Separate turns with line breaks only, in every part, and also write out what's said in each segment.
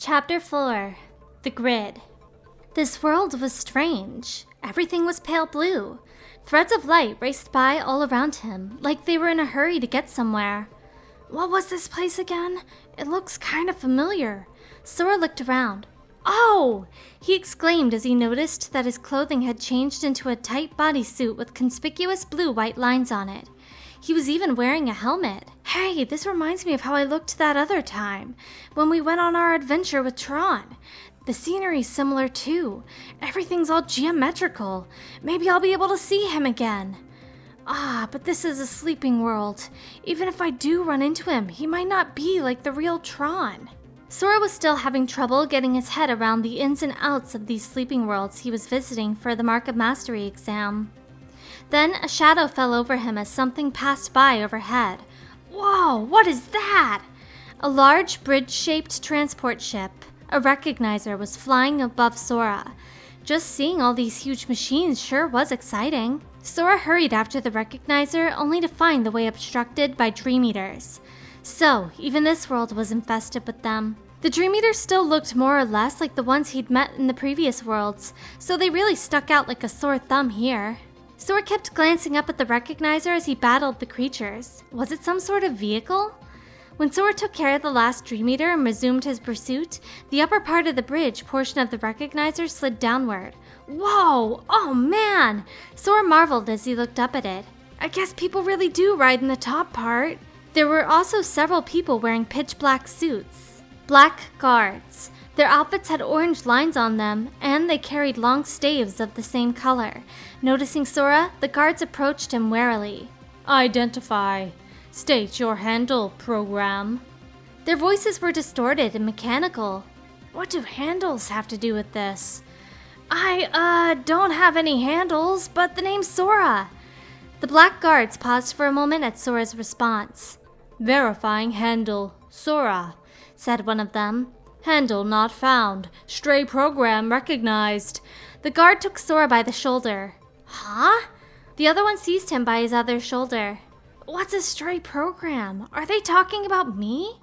Chapter 4. The Grid. This world was strange. Everything was pale blue. Threads of light raced by all around him, like they were in a hurry to get somewhere. What was this place again? It looks kind of familiar. Sora looked around. Oh! He exclaimed as he noticed that his clothing had changed into a tight bodysuit with conspicuous blue-white lines on it. He was even wearing a helmet. Hey, this reminds me of how I looked that other time, when we went on our adventure with Tron. The scenery's similar too. Everything's all geometrical. Maybe I'll be able to see him again. But this is a sleeping world. Even if I do run into him, he might not be like the real Tron. Sora was still having trouble getting his head around the ins and outs of these sleeping worlds he was visiting for the Mark of Mastery exam. Then a shadow fell over him as something passed by overhead. Whoa, what is that? A large bridge-shaped transport ship, a recognizer, was flying above Sora. Just seeing all these huge machines sure was exciting. Sora hurried after the recognizer, only to find the way obstructed by Dream Eaters. So, even this world was infested with them. The Dream Eaters still looked more or less like the ones he'd met in the previous worlds, so they really stuck out like a sore thumb here. Sora kept glancing up at the recognizer as he battled the creatures. Was it some sort of vehicle? When Sora took care of the last Dream Eater and resumed his pursuit, the upper part of the bridge portion of the recognizer slid downward. Whoa! Oh man! Sora marveled as he looked up at it. I guess people really do ride in the top part. There were also several people wearing pitch-black suits. Black guards. Their outfits had orange lines on them, and they carried long staves of the same color. Noticing Sora, the guards approached him warily. Identify. State your handle, program. Their voices were distorted and mechanical. What do handles have to do with this? I don't have any handles, but the name's Sora. The black guards paused for a moment at Sora's response. Verifying handle, Sora, said one of them. Handle not found. Stray program recognized. The guard took Sora by the shoulder. Huh? The other one seized him by his other shoulder. What's a stray program? Are they talking about me?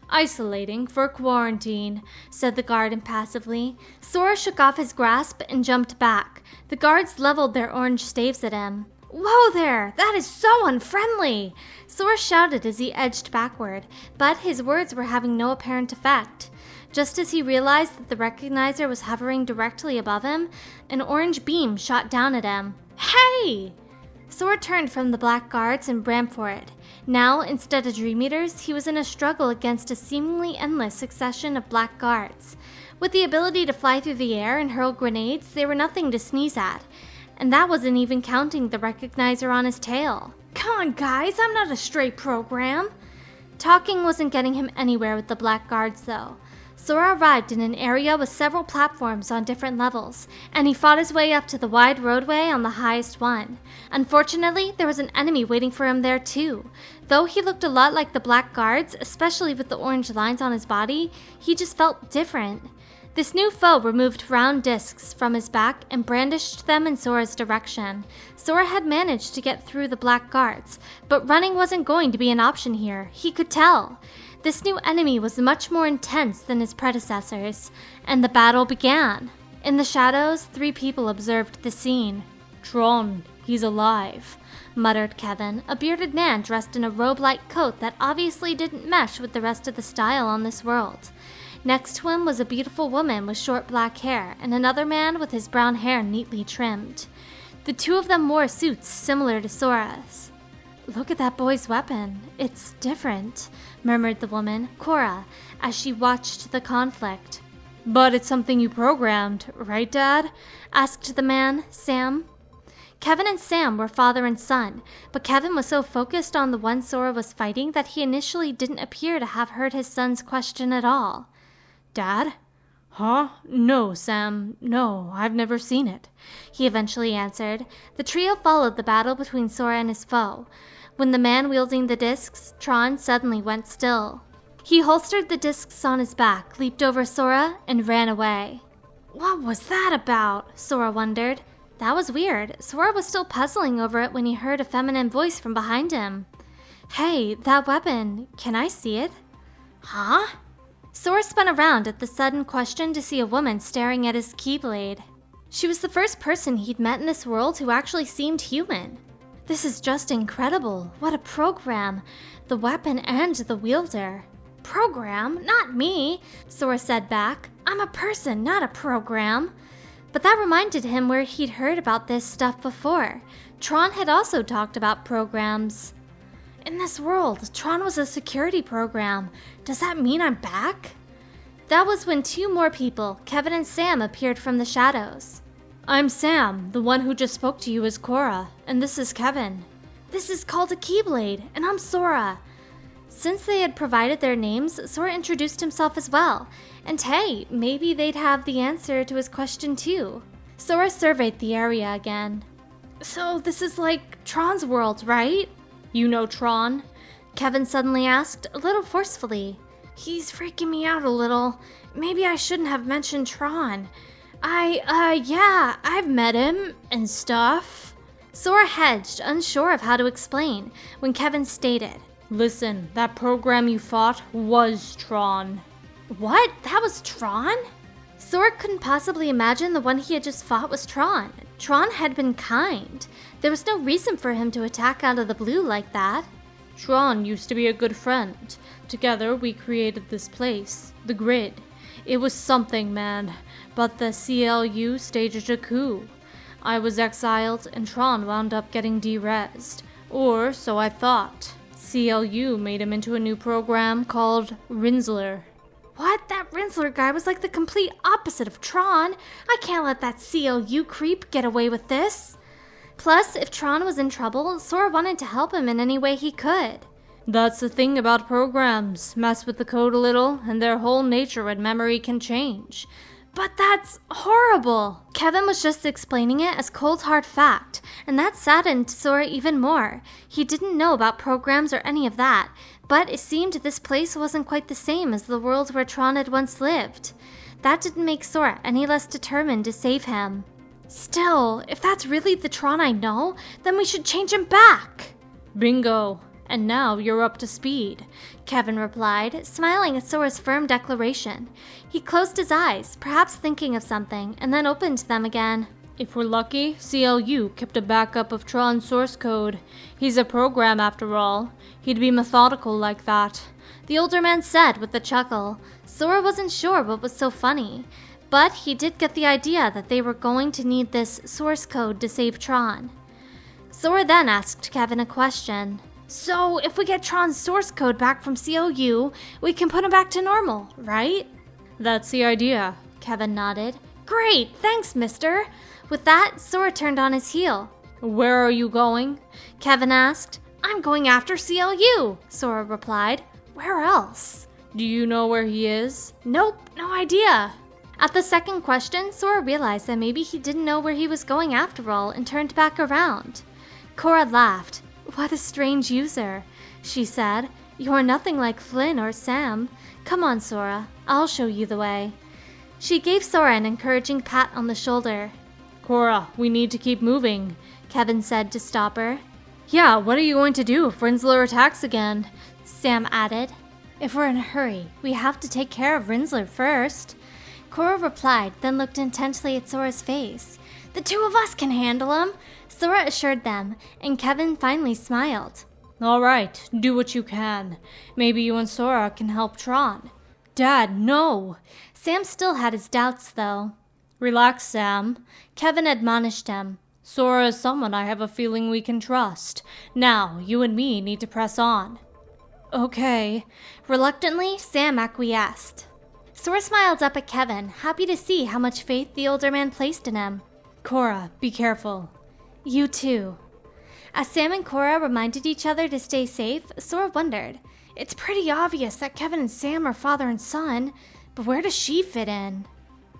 Isolating for quarantine, said the guard impassively. Sora shook off his grasp and jumped back. The guards leveled their orange staves at him. Whoa there! That is so unfriendly! Sora shouted as he edged backward, but his words were having no apparent effect. Just as he realized that the recognizer was hovering directly above him, an orange beam shot down at him. Hey! Sora turned from the black guards and ran for it. Now, instead of Dream Eaters, he was in a struggle against a seemingly endless succession of black guards. With the ability to fly through the air and hurl grenades, they were nothing to sneeze at. And that wasn't even counting the recognizer on his tail. Come on, guys, I'm not a stray program. Talking wasn't getting him anywhere with the black guards, though. Sora arrived in an area with several platforms on different levels, and he fought his way up to the wide roadway on the highest one. Unfortunately, there was an enemy waiting for him there too. Though he looked a lot like the black guards, especially with the orange lines on his body, he just felt different. This new foe removed round discs from his back and brandished them in Sora's direction. Sora had managed to get through the black guards, but running wasn't going to be an option here. He could tell. This new enemy was much more intense than his predecessors, and the battle began. In the shadows, 3 people observed the scene. Tron, he's alive, muttered Kevin, a bearded man dressed in a robe-like coat that obviously didn't mesh with the rest of the style on this world. Next to him was a beautiful woman with short black hair, and another man with his brown hair neatly trimmed. The 2 of them wore suits similar to Sora's. Look at that boy's weapon. It's different, murmured the woman, Cora, as she watched the conflict. But it's something you programmed, right, Dad? Asked the man, Sam. Kevin and Sam were father and son, but Kevin was so focused on the one Sora was fighting that he initially didn't appear to have heard his son's question at all. Dad? Huh? No, Sam. No, I've never seen it, he eventually answered. The trio followed the battle between Sora and his foe. When the man wielding the discs, Tron, suddenly went still. He holstered the discs on his back, leaped over Sora, and ran away. What was that about? Sora wondered. That was weird. Sora was still puzzling over it when he heard a feminine voice from behind him. Hey, that weapon. Can I see it? Huh? Sora spun around at the sudden question to see a woman staring at his keyblade. She was the first person he'd met in this world who actually seemed human. This is just incredible. What a program. The weapon and the wielder. Program? Not me, Sora said back. I'm a person, not a program. But that reminded him where he'd heard about this stuff before. Tron had also talked about programs. In this world, Tron was a security program. Does that mean I'm back? That was when two more people, Kevin and Sam, appeared from the shadows. I'm Sam, the one who just spoke to you is Cora, and this is Kevin. This is called a Keyblade, and I'm Sora. Since they had provided their names, Sora introduced himself as well. And hey, maybe they'd have the answer to his question too. Sora surveyed the area again. So this is like Tron's world, right? You know Tron? Kevin suddenly asked, a little forcefully. He's freaking me out a little. Maybe I shouldn't have mentioned Tron. Yeah, I've met him and stuff. Sora hedged, unsure of how to explain, when Kevin stated, Listen, that program you fought was Tron. What? That was Tron? Sora couldn't possibly imagine the one he had just fought was Tron. Tron had been kind. There was no reason for him to attack out of the blue like that. Tron used to be a good friend. Together we created this place, the grid. It was something, man. But the CLU staged a coup. I was exiled and Tron wound up getting de-rezzed. Or so I thought. CLU made him into a new program called Rinzler. What? That Rinzler guy was like the complete opposite of Tron. I can't let that CLU creep get away with this. Plus, if Tron was in trouble, Sora wanted to help him in any way he could. That's the thing about programs. Mess with the code a little, and their whole nature and memory can change. But that's horrible! Kevin was just explaining it as cold hard fact, and that saddened Sora even more. He didn't know about programs or any of that, but it seemed this place wasn't quite the same as the world where Tron had once lived. That didn't make Sora any less determined to save him. Still, if that's really the Tron I know, then we should change him back! Bingo! And now you're up to speed, Kevin replied, smiling at Sora's firm declaration. He closed his eyes, perhaps thinking of something, and then opened them again. If we're lucky, CLU kept a backup of Tron's source code. He's a program after all. He'd be methodical like that, the older man said with a chuckle. Sora wasn't sure what was so funny, but he did get the idea that they were going to need this source code to save Tron. Sora then asked Kevin a question. So, if we get Tron's source code back from CLU, we can put him back to normal, right? That's the idea, Kevin nodded. Great, thanks, mister. With that, Sora turned on his heel. Where are you going? Kevin asked. I'm going after CLU, Sora replied. Where else? Do you know where he is? Nope, no idea. At the second question, Sora realized that maybe he didn't know where he was going after all and turned back around. Cora laughed. What a strange user, she said. You're nothing like Flynn or Sam. Come on, Sora. I'll show you the way. She gave Sora an encouraging pat on the shoulder. Cora, we need to keep moving, Kevin said to stop her. Yeah, what are you going to do if Rinzler attacks again? Sam added. If we're in a hurry, we have to take care of Rinzler first. Cora replied, then looked intently at Sora's face. The two of us can handle him, Sora assured them, and Kevin finally smiled. All right, do what you can. Maybe you and Sora can help Tron. Dad, no! Sam still had his doubts, though. Relax, Sam. Kevin admonished him. Sora is someone I have a feeling we can trust. Now, you and me need to press on. Okay. Reluctantly, Sam acquiesced. Sora smiled up at Kevin, happy to see how much faith the older man placed in him. Cora, be careful. You too. As Sam and Cora reminded each other to stay safe, Sora wondered. It's pretty obvious that Kevin and Sam are father and son, but where does she fit in?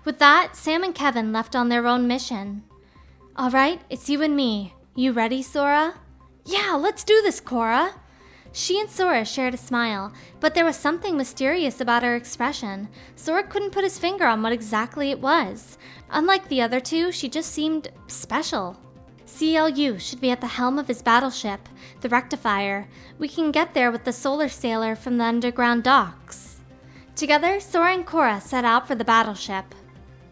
With that, Sam and Kevin left on their own mission. All right, it's you and me. You ready, Sora? Yeah, let's do this, Cora. She and Sora shared a smile, but there was something mysterious about her expression. Sora couldn't put his finger on what exactly it was. Unlike the other two, she just seemed special. CLU should be at the helm of his battleship, the Rectifier. We can get there with the solar sailor from the underground docks. Together, Sora and Korra set out for the battleship.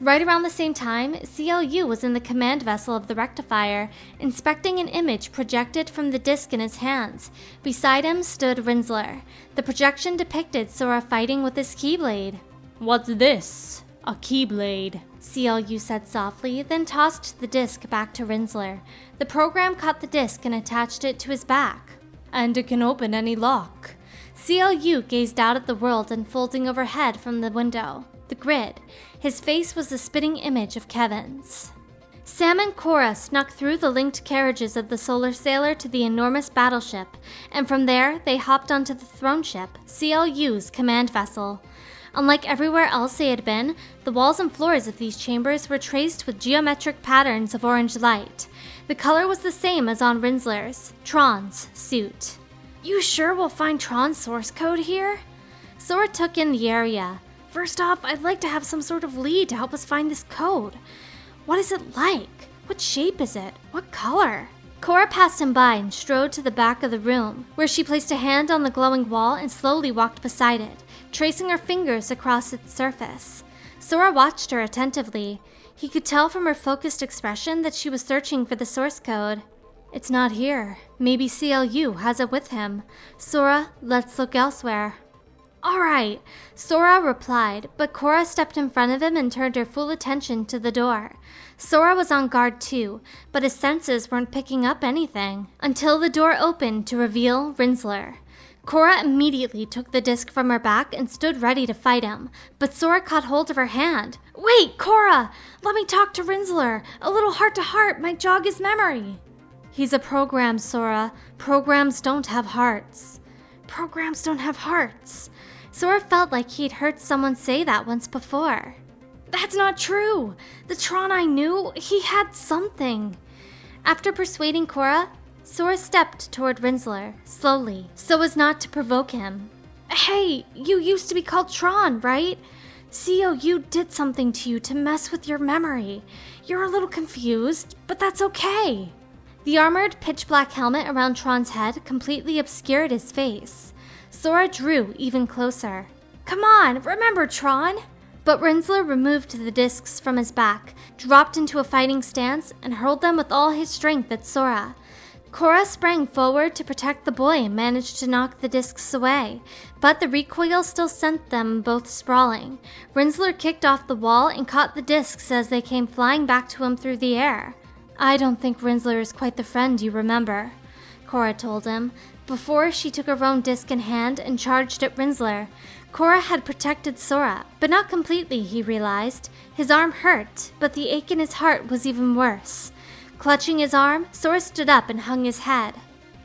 Right around the same time, CLU was in the command vessel of the Rectifier, inspecting an image projected from the disc in his hands. Beside him stood Rinzler. The projection depicted Sora fighting with his Keyblade.
"What's this?" "A Keyblade,"
CLU said softly, then tossed the disc back to Rinzler. The program caught the disc and attached it to his back.
"And it can open any lock."
CLU gazed out at the world unfolding overhead from the window. The grid. His face was the spitting image of Kevin's. Sam and Korra snuck through the linked carriages of the Solar Sailor to the enormous battleship, and from there they hopped onto the throne ship, CLU's command vessel. Unlike everywhere else they had been, the walls and floors of these chambers were traced with geometric patterns of orange light. The color was the same as on Rinzler's, Tron's, suit. "You sure we'll find Tron's source code here?" Sora took in the area. "First off, I'd like to have some sort of lead to help us find this code. What is it like? What shape is it? What color?" Korra passed him by and strode to the back of the room, where she placed a hand on the glowing wall and slowly walked beside it, tracing her fingers across its surface. Sora watched her attentively. He could tell from her focused expression that she was searching for the source code. "It's not here. Maybe CLU has it with him. Sora, let's look elsewhere." "All right," Sora replied, but Korra stepped in front of him and turned her full attention to the door. Sora was on guard too, but his senses weren't picking up anything, until the door opened to reveal Rinzler. Korra immediately took the disc from her back and stood ready to fight him, but Sora caught hold of her hand. "Wait, Korra! Let me talk to Rinzler. A little heart-to-heart might jog his memory."
"He's a program, Sora. Programs don't have hearts."
"Programs don't have hearts." Sora felt like he'd heard someone say that once before. "That's not true. The Tron I knew, he had something." After persuading Korra, Sora stepped toward Rinzler, slowly, so as not to provoke him. "Hey, you used to be called Tron, right? COU did something to you to mess with your memory. You're a little confused, but that's okay." The armored, pitch-black helmet around Tron's head completely obscured his face. Sora drew even closer. "Come on, remember Tron!" But Rinzler removed the discs from his back, dropped into a fighting stance, and hurled them with all his strength at Sora. Korra sprang forward to protect the boy and managed to knock the discs away, but the recoil still sent them both sprawling. Rinzler kicked off the wall and caught the discs as they came flying back to him through the air. "I don't think Rinzler is quite the friend you remember," Korra told him. Before she took her own disc in hand and charged at Rinzler, Korra had protected Sora, but not completely, he realized. His arm hurt, but the ache in his heart was even worse. Clutching his arm, Sora stood up and hung his head.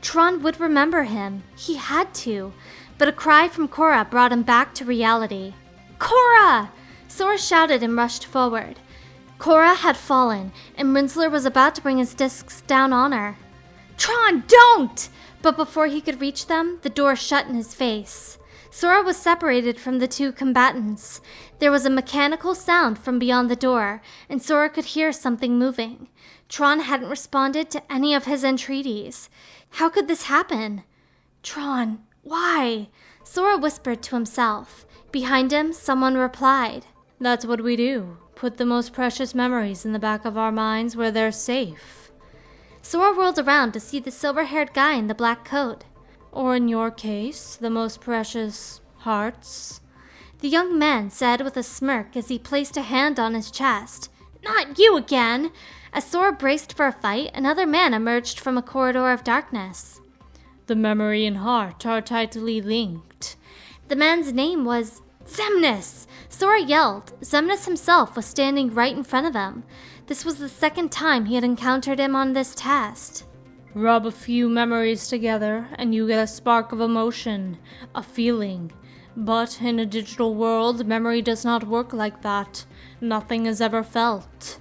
Tron would remember him. He had to. But a cry from Korra brought him back to reality. "Korra!" Sora shouted and rushed forward. Korra had fallen, and Rinzler was about to bring his discs down on her. "Tron, don't!" But before he could reach them, the door shut in his face. Sora was separated from the two combatants. There was a mechanical sound from beyond the door, and Sora could hear something moving. Tron hadn't responded to any of his entreaties. How could this happen? "Tron, why?" Sora whispered to himself. Behind him, someone replied.
"That's what we do. Put the most precious memories in the back of our minds where they're safe."
Sora whirled around to see the silver-haired guy in the black coat.
"Or in your case, the most precious hearts,"
the young man said with a smirk as he placed a hand on his chest. "Not you again!" As Sora braced for a fight, another man emerged from a corridor of darkness.
"The memory and heart are tightly linked."
The man's name was Xemnas! Sora yelled. Xemnas himself was standing right in front of him. This was the second time he had encountered him on this test.
"Rub a few memories together and you get a spark of emotion, a feeling. But in a digital world, memory does not work like that. Nothing is ever felt.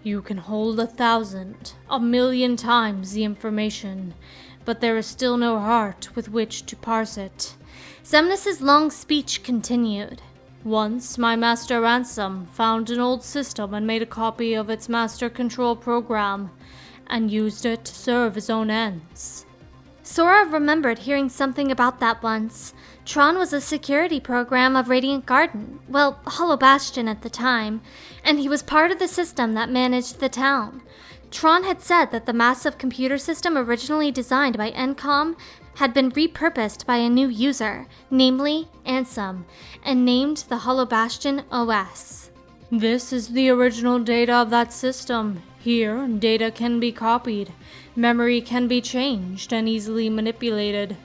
You can hold 1,000, 1,000,000 times the information, but there is still no heart with which to parse it."
Xemnas' long speech continued.
"Once, my master Ransom found an old system and made a copy of its master control program, and used it to serve his own ends."
Sora remembered hearing something about that once. Tron was a security program of Radiant Garden, well, Hollow Bastion at the time, and he was part of the system that managed the town. Tron had said that the massive computer system originally designed by Encom had been repurposed by a new user, namely Ansem, and named the Hollow Bastion OS.
This is the original data of that system. Here, data can be copied, memory can be changed and easily manipulated.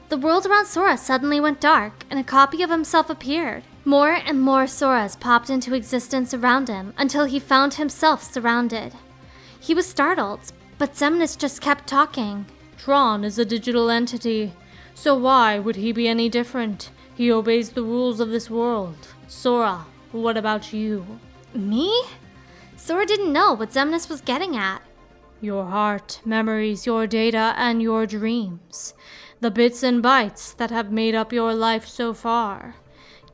The world around Sora suddenly went dark, and a copy of himself appeared. More and more Soras popped into existence around him until he found himself surrounded. He was startled, but Xemnas just kept talking.
Tron is a digital entity, so why would he be any different? He obeys the rules of this world. Sora, what about you?
Me? Sora didn't know what Xemnas was getting at.
Your heart, memories, your data, and your dreams. The bits and bytes that have made up your life so far.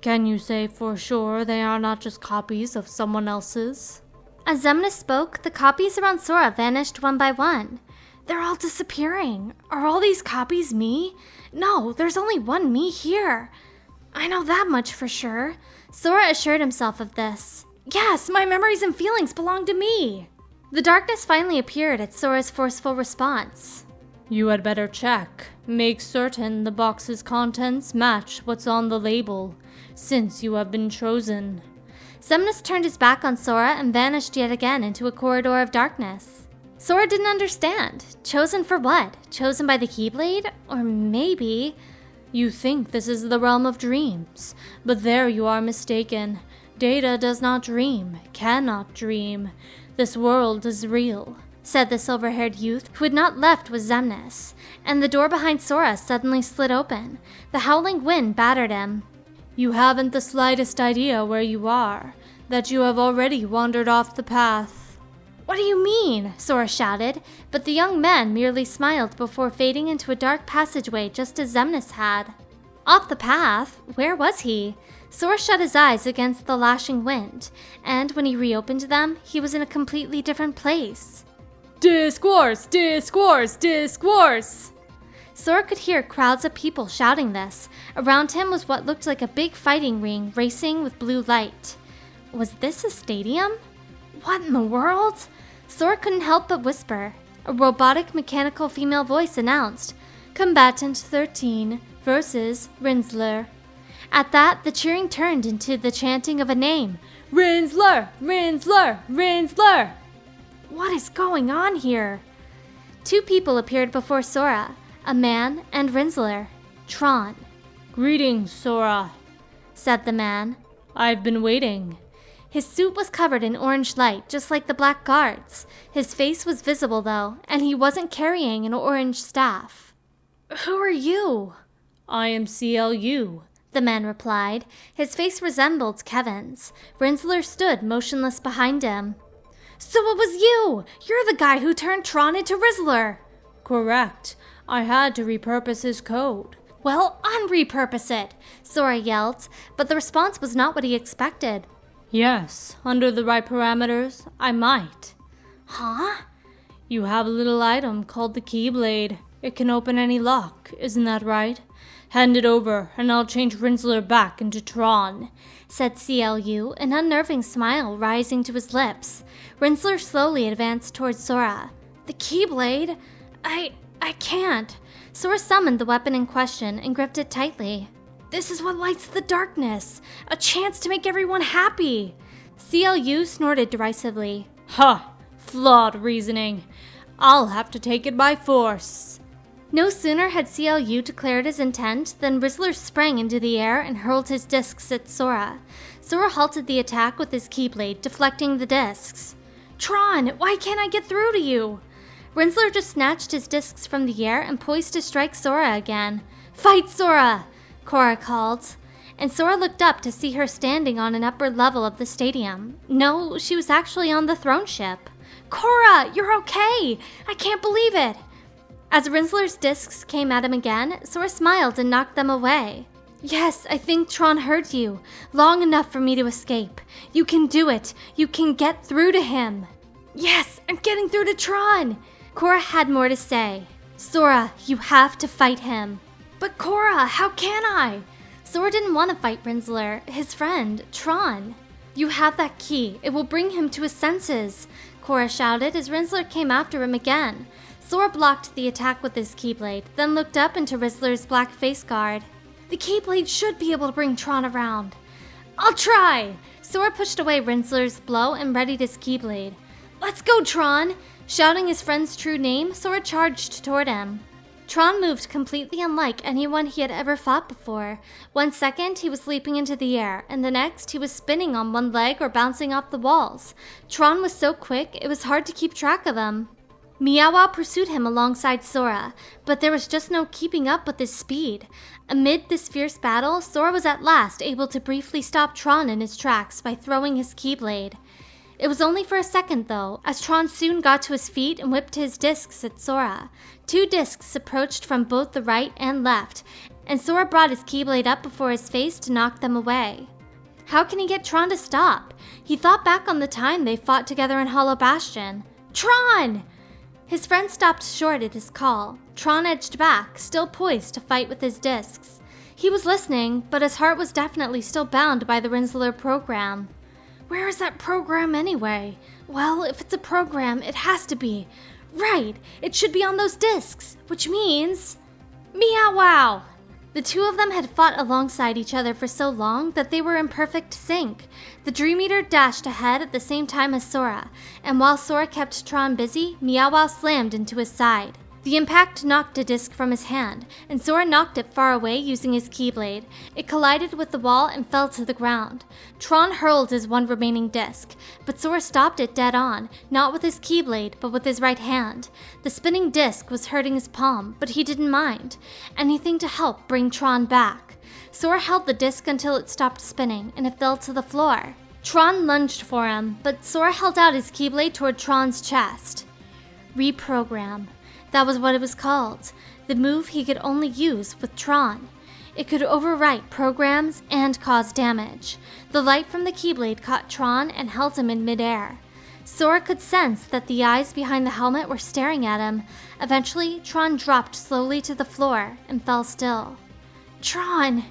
Can you say for sure they are not just copies of someone else's?
As Xemnas spoke, the copies around Sora vanished one by one. They're all disappearing. Are all these copies me? No, there's only one me here. I know that much for sure. Sora assured himself of this. Yes, my memories and feelings belong to me. The darkness finally appeared at Sora's forceful response.
You had better check. Make certain the box's contents match what's on the label, since you have been chosen.
Xemnas turned his back on Sora and vanished yet again into a corridor of darkness. Sora didn't understand. Chosen for what? Chosen by the Keyblade? Or maybe...
You think this is the realm of dreams, but there you are mistaken. Data does not dream, cannot dream. This world is real,
said the silver-haired youth who had not left with Xemnas, and the door behind Sora suddenly slid open. The howling wind battered him.
You haven't the slightest idea where you are, that you have already wandered off the path.
What do you mean? Sora shouted, but the young man merely smiled before fading into a dark passageway just as Xemnas had. Off the path? Where was he? Sora shut his eyes against the lashing wind, and when he reopened them, he was in a completely different place.
Discourse! Discourse! Discourse!
Sora could hear crowds of people shouting this. Around him was what looked like a big fighting ring racing with blue light. Was this a stadium? What in the world? Sora couldn't help but whisper. A robotic mechanical female voice announced, Combatant 13 versus Rinzler. At that, the cheering turned into the chanting of a name.
Rinzler! Rinzler! Rinzler!
What is going on here? Two people appeared before Sora, a man and Rinzler. Tron.
Greetings, Sora,
said the man.
I've been waiting.
His suit was covered in orange light, just like the Black Guards. His face was visible, though, and he wasn't carrying an orange staff. Who are you?
I am CLU,
the man replied. His face resembled Kevin's. Rinzler stood motionless behind him. So it was you! You're the guy who turned Tron into Rizzler!
Correct. I had to repurpose his code.
Well, unrepurpose it! Sora yelled, but the response was not what he expected.
Yes, under the right parameters, I might.
Huh?
You have a little item called the Keyblade. It can open any lock, isn't that right? Hand it over, and I'll change Rinzler back into Tron,
said CLU, an unnerving smile rising to his lips. Rinzler slowly advanced towards Sora. The Keyblade? I can't. Sora summoned the weapon in question and gripped it tightly. This is what lights the darkness. A chance to make everyone happy. CLU snorted derisively.
Ha! Flawed reasoning. I'll have to take it by force.
No sooner had CLU declared his intent than Rizzler sprang into the air and hurled his discs at Sora. Sora halted the attack with his Keyblade, deflecting the discs. Tron, why can't I get through to you? Rinzler just snatched his discs from the air and poised to strike Sora again. Fight, Sora! Korra called. And Sora looked up to see her standing on an upper level of the stadium. No, she was actually on the throne ship. Korra, you're okay! I can't believe it! As Rinzler's discs came at him again, Sora smiled and knocked them away. Yes, I think Tron heard you. Long enough for me to escape. You can do it. You can get through to him. Yes, I'm getting through to Tron! Korra had more to say. Sora, you have to fight him. But Korra, how can I? Sora didn't want to fight Rinzler, his friend, Tron. You have that key. It will bring him to his senses, Korra shouted as Rinzler came after him again. Sora blocked the attack with his Keyblade, then looked up into Rizzler's black face guard. The Keyblade should be able to bring Tron around. I'll try! Sora pushed away Rinzler's blow and readied his Keyblade. Let's go, Tron! Shouting his friend's true name, Sora charged toward him. Tron moved completely unlike anyone he had ever fought before. 1 second, he was leaping into the air, and the next, he was spinning on one leg or bouncing off the walls. Tron was so quick, it was hard to keep track of him. Meow pursued him alongside Sora, but there was just no keeping up with his speed. Amid this fierce battle, Sora was at last able to briefly stop Tron in his tracks by throwing his Keyblade. It was only for a second, though, as Tron soon got to his feet and whipped his discs at Sora. 2 discs approached from both the right and left, and Sora brought his Keyblade up before his face to knock them away. How can he get Tron to stop? He thought back on the time they fought together in Hollow Bastion. Tron! His friend stopped short at his call. Tron edged back, still poised to fight with his discs. He was listening, but his heart was definitely still bound by the Rinzler program. Where is that program anyway? Well, if it's a program, it has to be. Right, it should be on those discs, which means... Meow wow! The 2 of them had fought alongside each other for so long that they were in perfect sync. The Dream Eater dashed ahead at the same time as Sora, and while Sora kept Tron busy, Meow wow slammed into his side. The impact knocked a disc from his hand, and Sora knocked it far away using his Keyblade. It collided with the wall and fell to the ground. Tron hurled his one remaining disc, but Sora stopped it dead on, not with his Keyblade, but with his right hand. The spinning disc was hurting his palm, but he didn't mind. Anything to help bring Tron back. Sora held the disc until it stopped spinning, and it fell to the floor. Tron lunged for him, but Sora held out his Keyblade toward Tron's chest. Reprogram. That was what it was called, the move he could only use with Tron. It could overwrite programs and cause damage. The light from the Keyblade caught Tron and held him in midair. Sora could sense that the eyes behind the helmet were staring at him. Eventually, Tron dropped slowly to the floor and fell still. Tron!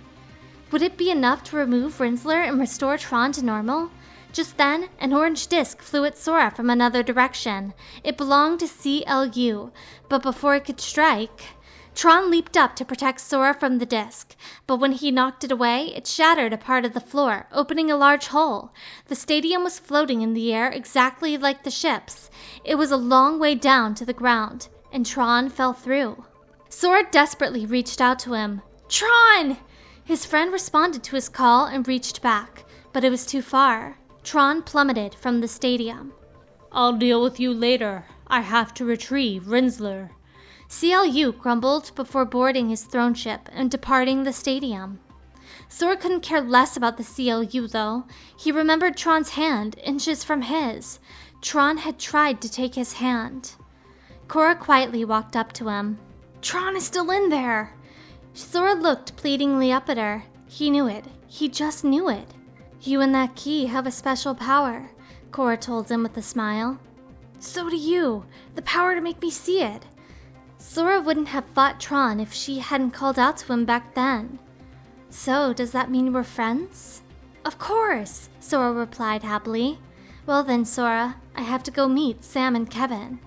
Would it be enough to remove Rinzler and restore Tron to normal? Just then, an orange disc flew at Sora from another direction. It belonged to CLU, but before it could strike, Tron leaped up to protect Sora from the disc. But when he knocked it away, it shattered a part of the floor, opening a large hole. The stadium was floating in the air exactly like the ships. It was a long way down to the ground, and Tron fell through. Sora desperately reached out to him. Tron! His friend responded to his call and reached back, but it was too far. Tron plummeted from the stadium.
I'll deal with you later. I have to retrieve Rinzler.
CLU grumbled before boarding his throne ship and departing the stadium. Sora couldn't care less about the CLU, though. He remembered Tron's hand, inches from his. Tron had tried to take his hand. Korra quietly walked up to him. Tron is still in there. Sora looked pleadingly up at her. He knew it. He just knew it. You and that key have a special power, Korra told him with a smile. So do you. The power to make me see it. Sora wouldn't have fought Tron if she hadn't called out to him back then. So, does that mean we're friends? Of course, Sora replied happily. Well then, Sora, I have to go meet Sam and Kevin.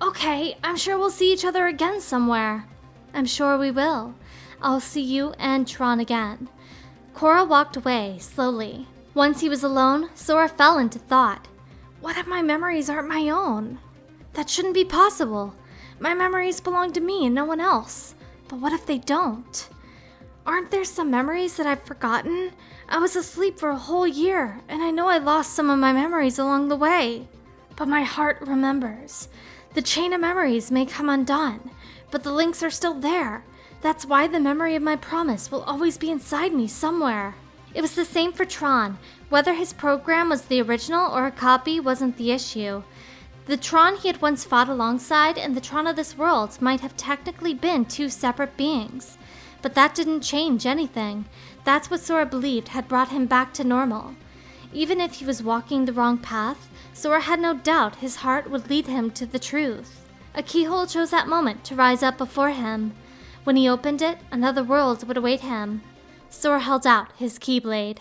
Okay, I'm sure we'll see each other again somewhere. I'm sure we will. I'll see you and Tron again. Korra walked away, slowly. Once he was alone, Sora fell into thought. What if my memories aren't my own? That shouldn't be possible. My memories belong to me and no one else. But what if they don't? Aren't there some memories that I've forgotten? I was asleep for a whole year, and I know I lost some of my memories along the way. But my heart remembers. The chain of memories may come undone, but the links are still there. That's why the memory of my promise will always be inside me somewhere. It was the same for Tron. Whether his program was the original or a copy wasn't the issue. The Tron he had once fought alongside and the Tron of this world might have technically been 2 separate beings. But that didn't change anything. That's what Sora believed had brought him back to normal. Even if he was walking the wrong path, Sora had no doubt his heart would lead him to the truth. A keyhole chose that moment to rise up before him. When he opened it, another world would await him. Sora held out his keyblade.